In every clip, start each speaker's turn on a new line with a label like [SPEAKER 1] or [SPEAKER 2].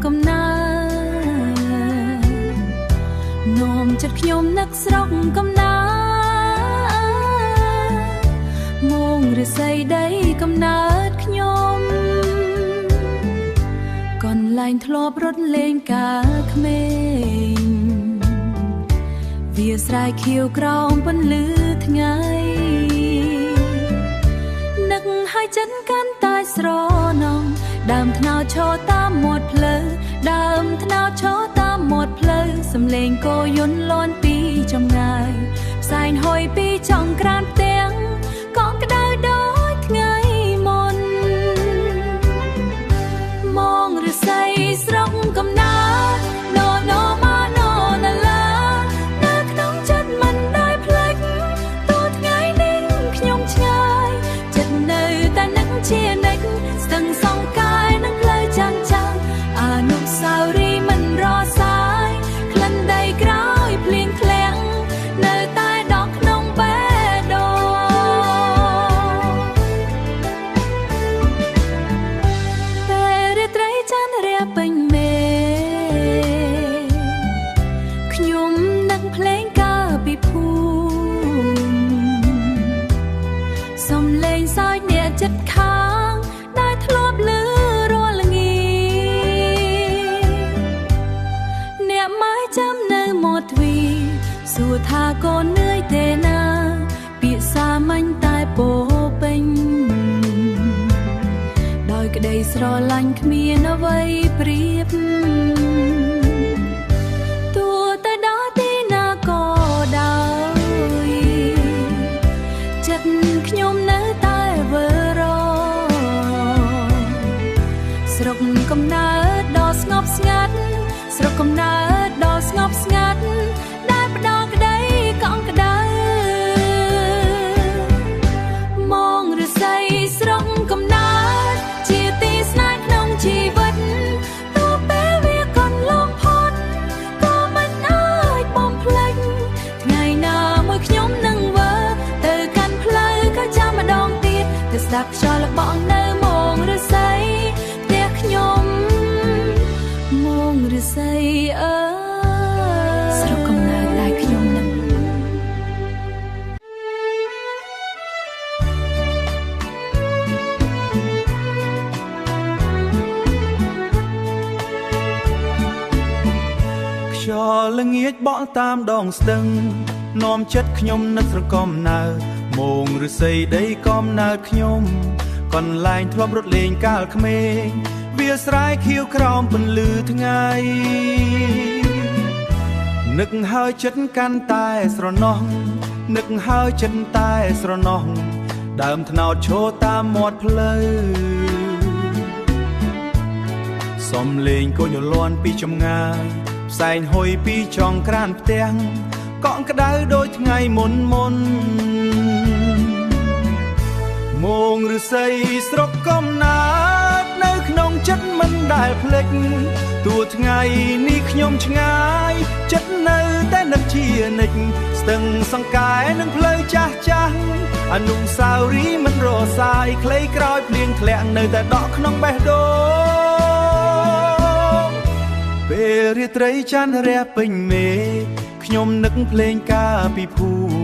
[SPEAKER 1] កំណើនោមចិត្តខ្ញុំនឹកស្រុកកំណើមួងឫស្សីដីកំណើតខ្ញុំកន្លែងធ្លាប់រត់លេងកាលក្មេងវាស្រែកខៀវក្រោមពន្លឺថ្ងៃនឹកឲ្យចិត្តកាន់តែស្រណងដើមថ្នោតឈរតាមមាត់ផ្លូវដើមថ្នោតឈរតាមមាត់ផ្លូវសំឡេងគោយន្តលាន់ពីចម្ងាយផ្សែងហុយពីចង្ក្រានផ្ទាំងកក់ក្ដៅដូចថ្ងៃមុនមងឫស្សីស្រុកកំណើតណូណូម៉ាណូណាឡានៅក្នុងចិត្តមិនដែលភ្លេចតួថ្ងៃនេះខ្ញុំឆ្ងាយចិត្តនៅតែនឹកជានិច្ចស្ទឹងសង្កាយនឹងផ្លូវចាំចាំអនុស្សាវរីយ៍មិនរសាយក្លិនដីក្រោយភ្លៀងធ្លាក់នៅតែដកក្នុងបេះដូងពេលរាត្រីច័ន្ទរះពេញមេខ្ញុំនឹងភ្លេងការពីភូមិសំឡេងសើចអ្នកចិត្តខាងដែលធ្លាប់លឺរាល់ល្ងាអ្នកម៉ែចាំនៅមាត់ទ្វារសួរថាកូននឿយទេណាពាក្យសាមញ្ញតែពោពេញដោយក្តីស្រឡាញ់គ្មានអ្វីប្រៀបទោះតែដល់ទីណាក៏ដោយចិត្តខ្ញុំនៅតែវិលរស្រុកកំណើតដ៏ស្ងប់ស្ងាត់ស្រុកកំណើតដ៏ស្ងប់ស្ងាត់ដែលផ្ដល់ក្តីកក់ក្ដៅមងឫស្សីស្រុកកំណើតជាទីស្នេហ៍ក្នុងជីវិតទោះពេលវាកន្លងផុតក៏មិនអាចបំភ្លេចថ្ងៃណាមួយខ្ញុំនឹងវិលទៅកាន់ផ្លូវក៏ចាំម្ដងទៀតទៅស្ដាប់ខ្យល់បក់នៅមងឫស្សីផ្ទះខ្ញុំមងឫស្សីអើយស្រុកកំណើតដែលខ្ញុំនឹក
[SPEAKER 2] ខ្យល់ល្ងាចបក់តាមដងស្ទឹងនាំចិត្តខ្ញុំនឹកស្រកំណើតមងឫស្សីដីកំណើតខ្ញុំកន្លែងធ្លាប់រត់លេងកាលក្មេងវាស្រែកខៀវក្រោមពន្លឺថ្ងៃនឹកហើយចិត្តកាន់តែស្រណោះនឹកហើយចិត្តតែស្រណោះដើមថ្នោតឈរតាមមាត់ផ្លូវសំឡេងគោយលាន់ពីចម្ងាយផ្សែងហុយពីចង្ក្រានផ្ទាំងកក់ក្ដៅដូចថ្ងៃមុនមងឫស្សីស្រុកកំណើតនៅក្នុងចិត្តមិនដែលភ្លេចទោះថ្ងៃនេះខ្ញុំឆ្ងាយចិត្តនៅតែនឹកជានិច្ចស្ទឹងសង្កែនឹងផ្លូវចាស់ចាស់អនុស្សាវរីយ៍មិនរសាយខ្លីក្រោយភ្លៀងធ្លាក់នៅតែដកក្នុងបេះដូងពេលរាត្រីច័ន្ទរះពេញមេខ្ញុំនឹកភ្លេងការពីភូមិ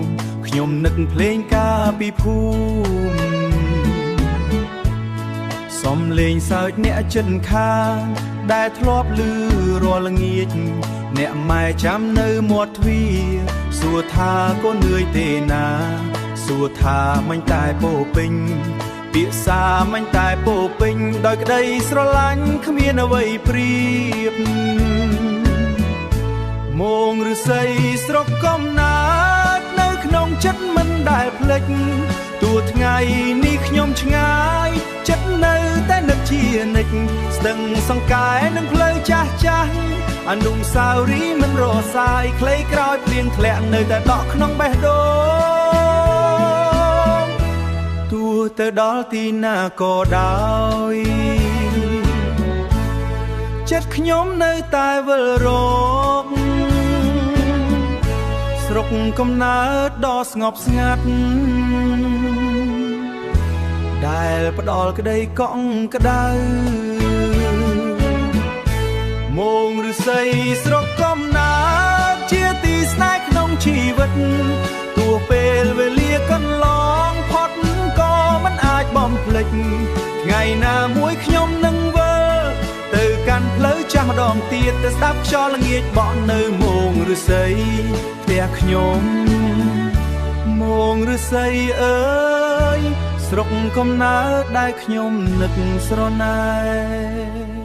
[SPEAKER 2] ខ្ញុំនឹកភ្លេងការពីភូមិសំឡេងសើចអ្នកចិត្តខាងដែលធ្លាប់លឺរាល់ល្ងាចអ្នកម៉ែចាំនៅមាត់ទ្វារសួរថាកូននឿយទេណាសួរថាមិនតែពោពេញពាក្យសាមិនតែពោពេញដោយក្តីស្រឡាញ់គ្មានអ្វីប្រៀបមងឫស្សីស្រុកកំណើតនៅក្នុងចិត្តមិនដែលភ្លេចទោះថ្ងៃនេះខ្ញុំឆ្ងាយចិត្តនៅតែនឹកជានិច្ចស្ទឹងសង្កែនឹងផ្លូវចាស់ចាស់អនុស្សាវរីយ៍មិនរសាយខ្លីក្រោយភ្លៀងធ្លាក់នៅតែដកក្នុងបេះដូងទោះទៅដល់ទីណាក៏ដោយចិត្តខ្ញុំនៅតែវិលរកស្រុកកំណើតដ៏ស្ងប់ស្ងាត់ដែលផ្ដល់ក្តីកក់ក្ដៅ មងឬស័យស្រុកកំណើតជាទីស្នេហ៍ក្នុងជីវិតទោះពេលវេលាកន្លងផុតក៏មិនអាចបំភ្លេចថ្ងៃណាមួយខ្ញុំនឹងវិលទៅកាន់ផ្លូវចាស់ម្ដងទៀតទៅស្ដាប់ខ្យល់ល្ងាចបក់នៅមងឬស័យផ្ទះខ្ញុំមងឬស័យអើយស្រុកកំណើតដែលខ្ញុំនឹកស្រណែ